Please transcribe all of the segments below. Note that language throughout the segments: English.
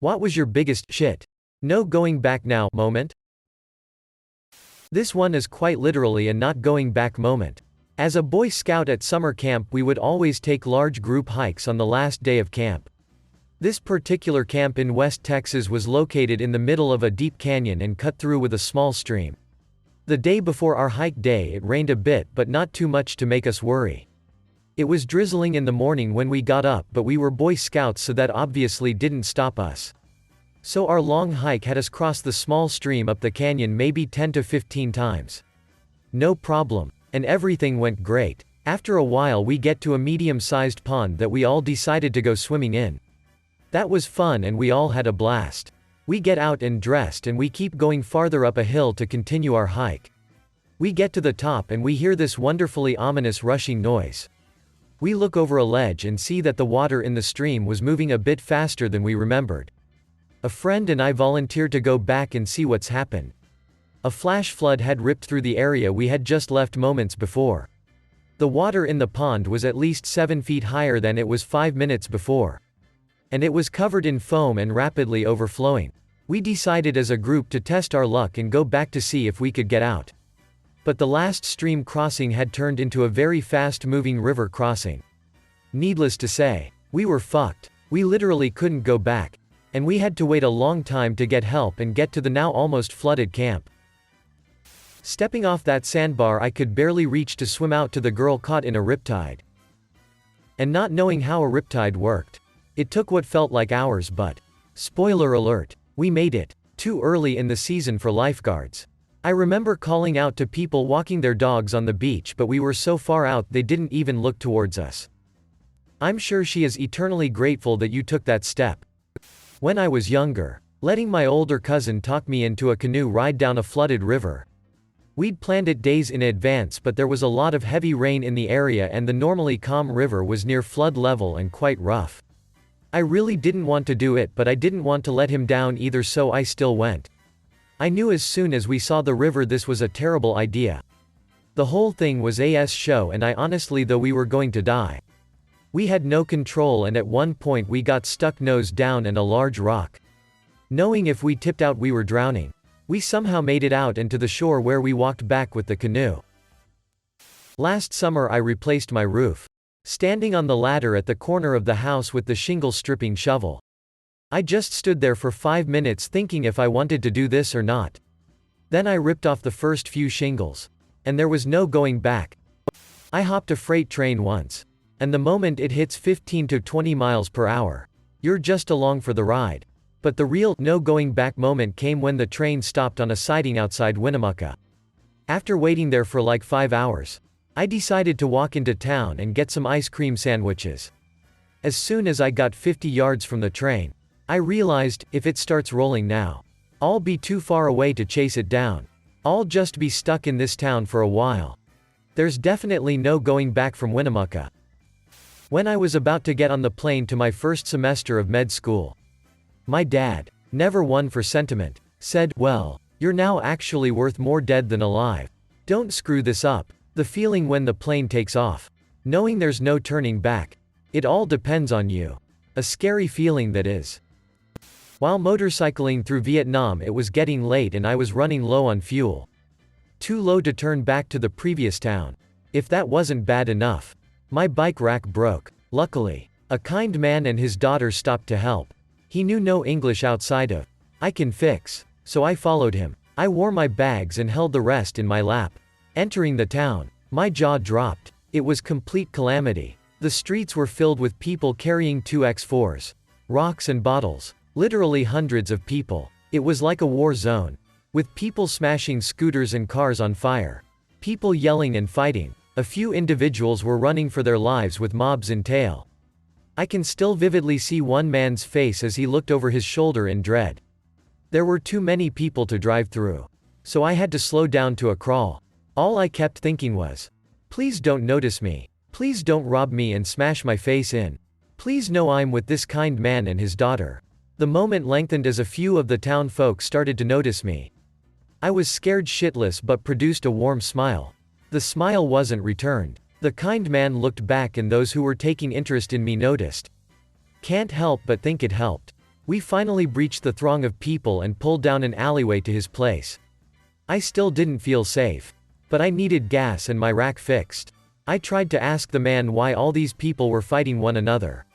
What was your biggest shit? No going back now moment? This one is quite literally a not going back moment. As a Boy Scout at summer camp, we would always take large group hikes on the last day of camp. This particular camp in West Texas was located in the middle of a deep canyon and cut through with a small stream. The day before our hike day, it rained a bit, but not too much to make us worry. It was drizzling in the morning when we got up, but we were Boy Scouts, so that obviously didn't stop us. So our long hike had us cross the small stream up the canyon maybe 10 to 15 times. No problem. And everything went great. After a while we get to a medium-sized pond that we all decided to go swimming in. That was fun and we all had a blast. We get out and dressed and we keep going farther up a hill to continue our hike. We get to the top and we hear this wonderfully ominous rushing noise. We look over a ledge and see that the water in the stream was moving a bit faster than we remembered. A friend and I volunteered to go back and see what's happened. A flash flood had ripped through the area we had just left moments before. The water in the pond was at least 7 feet higher than it was 5 minutes before. And it was covered in foam and rapidly overflowing. We decided as a group to test our luck and go back to see if we could get out. But the last stream crossing had turned into a very fast-moving river crossing. Needless to say, we were fucked. We literally couldn't go back. And we had to wait a long time to get help and get to the now almost flooded camp. Stepping off that sandbar, I could barely reach to swim out to the girl caught in a riptide. And not knowing how a riptide worked, it took what felt like hours, but spoiler alert, we made it. Too early in the season for lifeguards. I remember calling out to people walking their dogs on the beach, but we were so far out they didn't even look towards us. I'm sure she is eternally grateful that you took that step. When I was younger, letting my older cousin talk me into a canoe ride down a flooded river. We'd planned it days in advance, but there was a lot of heavy rain in the area and the normally calm river was near flood level and quite rough. I really didn't want to do it, but I didn't want to let him down either, so I still went. I knew as soon as we saw the river this was a terrible idea. The whole thing was a show, and I honestly though we were going to die. We had no control and at one point we got stuck nose down in a large rock. Knowing if we tipped out we were drowning. We somehow made it out and to the shore where we walked back with the canoe. Last summer I replaced my roof. Standing on the ladder at the corner of the house with the shingle stripping shovel. I just stood there for 5 minutes thinking if I wanted to do this or not. Then I ripped off the first few shingles. And there was no going back. I hopped a freight train once. And the moment it hits 15 to 20 miles per hour, you're just along for the ride. But the real no going back moment came when the train stopped on a siding outside Winnemucca. After waiting there for like 5 hours, I decided to walk into town and get some ice cream sandwiches. As soon as I got 50 yards from the train, I realized, if it starts rolling now, I'll be too far away to chase it down. I'll just be stuck in this town for a while. There's definitely no going back from Winnemucca. When I was about to get on the plane to my first semester of med school, my dad, never one for sentiment, said, "Well, you're now actually worth more dead than alive. Don't screw this up." The feeling when the plane takes off, knowing there's no turning back. It all depends on you. A scary feeling that is. While motorcycling through Vietnam, it was getting late and I was running low on fuel. Too low to turn back to the previous town. If that wasn't bad enough, my bike rack broke. Luckily, a kind man and his daughter stopped to help. He knew no English outside of "I can fix," so I followed him. I wore my bags and held the rest in my lap. Entering the town, my jaw dropped. It was complete calamity. The streets were filled with people carrying 2x4s, rocks and bottles. Literally hundreds of people. It was like a war zone. With people smashing scooters and cars on fire. People yelling and fighting. A few individuals were running for their lives with mobs in tail. I can still vividly see one man's face as he looked over his shoulder in dread. There were too many people to drive through. So I had to slow down to a crawl. All I kept thinking was, please don't notice me. Please don't rob me and smash my face in. Please know I'm with this kind man and his daughter. The moment lengthened as a few of the town folk started to notice me. I was scared shitless but produced a warm smile. The smile wasn't returned. The kind man looked back and those who were taking interest in me noticed. Can't help but think it helped. We finally breached the throng of people and pulled down an alleyway to his place. I still didn't feel safe. But I needed gas and my rack fixed. I tried to ask the man why all these people were fighting one another.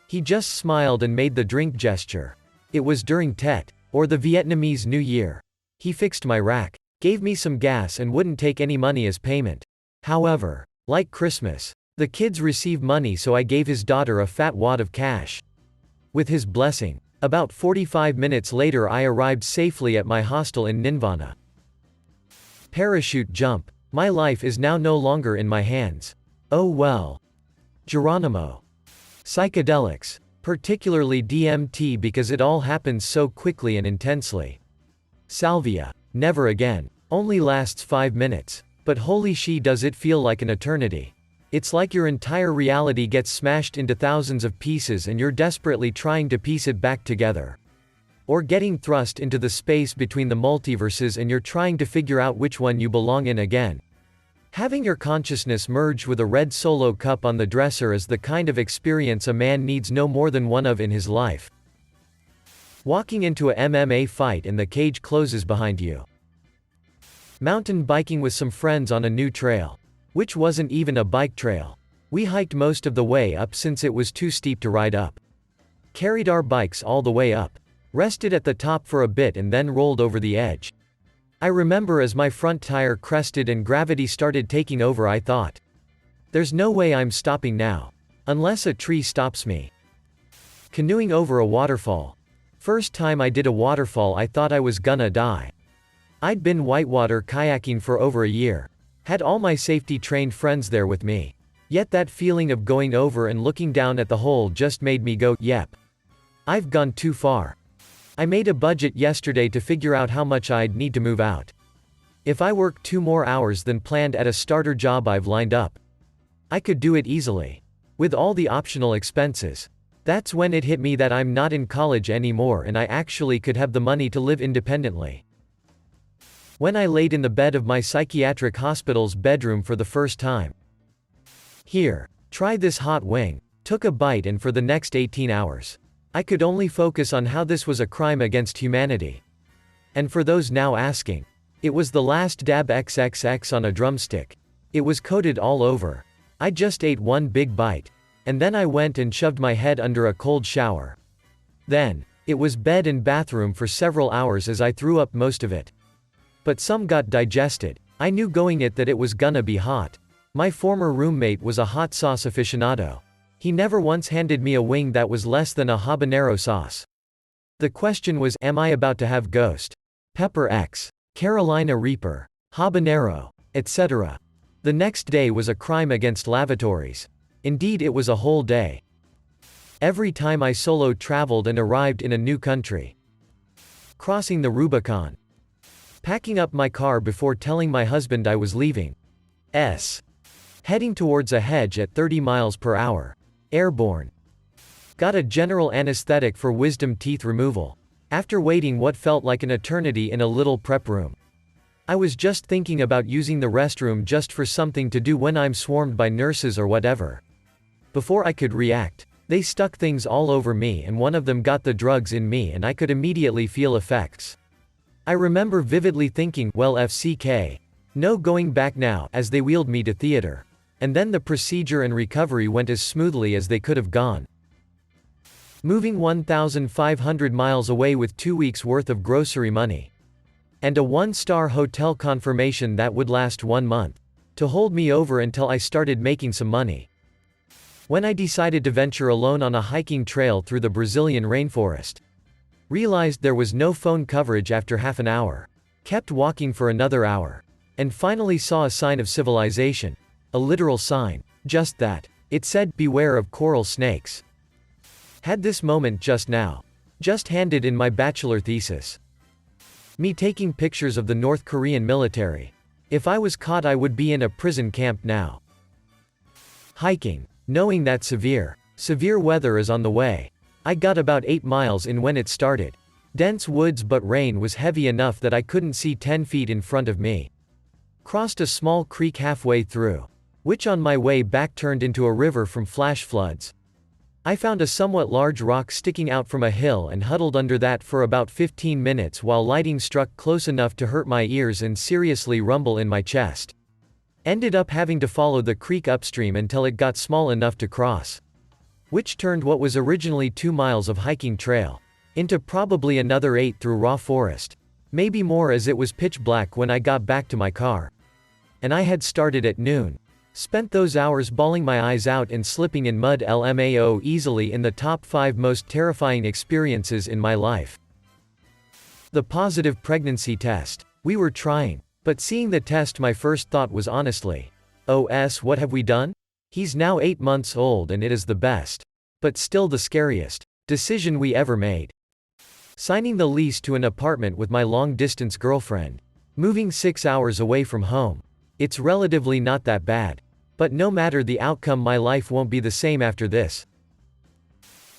He just smiled and made the drink gesture. It was during Tet, or the Vietnamese New Year. He fixed my rack, gave me some gas and wouldn't take any money as payment. However, like Christmas, the kids receive money, so I gave his daughter a fat wad of cash. With his blessing, about 45 minutes later I arrived safely at my hostel in Ninvana. Parachute jump. My life is now no longer in my hands. Oh well. Geronimo. Psychedelics. Particularly DMT, because it all happens so quickly and intensely. Salvia. Never again. Only lasts 5 minutes. But holy she does it feel like an eternity. It's like your entire reality gets smashed into thousands of pieces and you're desperately trying to piece it back together. Or getting thrust into the space between the multiverses and you're trying to figure out which one you belong in again. Having your consciousness merge with a red Solo cup on the dresser is the kind of experience a man needs no more than one of in his life. Walking into a MMA fight and the cage closes behind you. Mountain biking with some friends on a new trail. Which wasn't even a bike trail. We hiked most of the way up since it was too steep to ride up. Carried our bikes all the way up. Rested at the top for a bit and then rolled over the edge. I remember as my front tire crested and gravity started taking over, I thought, there's no way I'm stopping now. Unless a tree stops me. Canoeing over a waterfall. First time I did a waterfall I thought I was gonna die. I'd been whitewater kayaking for over a year. Had all my safety-trained friends there with me. Yet that feeling of going over and looking down at the hole just made me go, yep. I've gone too far. I made a budget yesterday to figure out how much I'd need to move out. If I work 2 more hours than planned at a starter job I've lined up, I could do it easily. With all the optional expenses. That's when it hit me that I'm not in college anymore and I actually could have the money to live independently. When I laid in the bed of my psychiatric hospital's bedroom for the first time. Here, try this hot wing. Took a bite and for the next 18 hours. I could only focus on how this was a crime against humanity. And for those now asking, it was the last dab XXX on a drumstick. It was coated all over. I just ate one big bite. And then I went and shoved my head under a cold shower. Then, it was bed and bathroom for several hours as I threw up most of it. But some got digested. I knew going it that it was gonna be hot. My former roommate was a hot sauce aficionado. He never once handed me a wing that was less than a habanero sauce. The question was, am I about to have Ghost, Pepper X, Carolina Reaper, Habanero, etc. The next day was a crime against lavatories. Indeed, it was a whole day. Every time I solo traveled and arrived in a new country. Crossing the Rubicon. Packing up my car before telling my husband I was leaving. Heading towards a hedge at 30 miles per hour. Airborne. Got a general anesthetic for wisdom teeth removal. After waiting what felt like an eternity in a little prep room. I was just thinking about using the restroom just for something to do when I'm swarmed by nurses or whatever. Before I could react, they stuck things all over me and one of them got the drugs in me and I could immediately feel effects. I remember vividly thinking, well FCK. No going back now, as they wheeled me to theater. And then the procedure and recovery went as smoothly as they could have gone. Moving 1,500 miles away with 2 weeks worth of grocery money. And a 1-star hotel confirmation that would last 1 month. To hold me over until I started making some money. When I decided to venture alone on a hiking trail through the Brazilian rainforest. Realized there was no phone coverage after half an hour. Kept walking for another hour. And finally saw a sign of civilization. A literal sign. Just that. It said, beware of coral snakes. Had this moment just now. Just handed in my bachelor thesis. Me taking pictures of the North Korean military. If I was caught I would be in a prison camp now. Hiking. Knowing that severe weather is on the way. I got about 8 miles in when it started. Dense woods but rain was heavy enough that I couldn't see 10 feet in front of me. Crossed a small creek halfway through. Which on my way back turned into a river from flash floods. I found a somewhat large rock sticking out from a hill and huddled under that for about 15 minutes while lightning struck close enough to hurt my ears and seriously rumble in my chest. Ended up having to follow the creek upstream until it got small enough to cross. Which turned what was originally 2 miles of hiking trail into probably another 8 through raw forest. Maybe more, as it was pitch black when I got back to my car. And I had started at noon. Spent those hours bawling my eyes out and slipping in mud. LMAO, easily in the top 5 most terrifying experiences in my life. The positive pregnancy test. We were trying. But seeing the test, my first thought was honestly, OS, what have we done? He's now 8 months old and it is the best. But still the scariest decision we ever made. Signing the lease to an apartment with my long-distance girlfriend. Moving 6 hours away from home. It's relatively not that bad. But no matter the outcome, my life won't be the same after this.